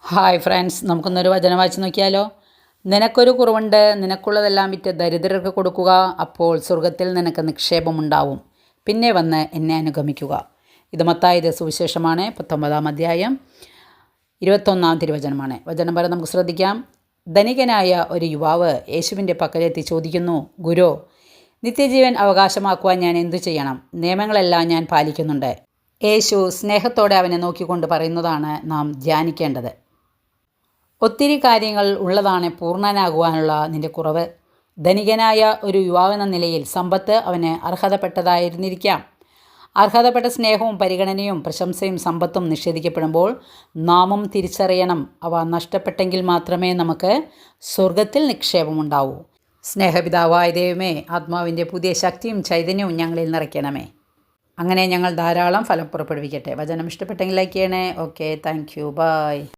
Hi friends, നമുക്കൊന്നൊരു വചനം വായിച്ച് നോക്കിയാലോ. നിനക്കൊരു കുറവുണ്ട്, നിനക്കുള്ളതെല്ലാം വിറ്റ് ദരിദ്രർക്ക് കൊടുക്കുക, അപ്പോൾ സ്വർഗത്തിൽ നിനക്ക് നിക്ഷേപമുണ്ടാവും. പിന്നെ വന്ന് എന്നെ അനുഗമിക്കുക. ഇത് മത്തായിയുടെ സുവിശേഷമാണ്, 19-ാം അധ്യായം 21-ാം തിരുവചനമാണ്. വചനം പറയാൻ നമുക്ക് ശ്രദ്ധിക്കാം. ധനികനായ ഒരു യുവാവ് യേശുവിൻ്റെ പക്കലെത്തി ചോദിക്കുന്നു, ഗുരു, നിത്യജീവൻ അവകാശമാക്കുവാൻ ഞാൻ എന്തു ചെയ്യണം? നിയമങ്ങളെല്ലാം ഞാൻ പാലിക്കുന്നുണ്ട്. യേശു സ്നേഹത്തോടെ അവനെ നോക്കിക്കൊണ്ട് പറയുന്നതാണ് നാം ധ്യാനിക്കേണ്ടത്. ഒത്തിരി കാര്യങ്ങൾ ഉള്ളതാണ് പൂർണ്ണനാകുവാനുള്ള നിൻ്റെ കുറവ്. ധനികനായ ഒരു യുവാവെന്ന നിലയിൽ സമ്പത്ത് അവന് അർഹതപ്പെട്ടതായിരുന്നിരിക്കാം. അർഹതപ്പെട്ട സ്നേഹവും പരിഗണനയും പ്രശംസയും സമ്പത്തും നിഷേധിക്കപ്പെടുമ്പോൾ നാമും തിരിച്ചറിയണം, അവ നഷ്ടപ്പെട്ടെങ്കിൽ മാത്രമേ നമുക്ക് സ്വർഗത്തിൽ നിക്ഷേപമുണ്ടാവൂ. സ്നേഹപിതാവായ ദൈവമേ, ആത്മാവിൻ്റെ പുതിയ ശക്തിയും ചൈതന്യവും ഞങ്ങളിൽ നിറയ്ക്കണമേ. അങ്ങനെ ഞങ്ങൾ ധാരാളം ഫലം പുറപ്പെടുവിക്കട്ടെ. വചനം ഇഷ്ടപ്പെട്ടെങ്കിൽ ലൈക്ക് ചെയ്യണേ. Okay, thank you, by.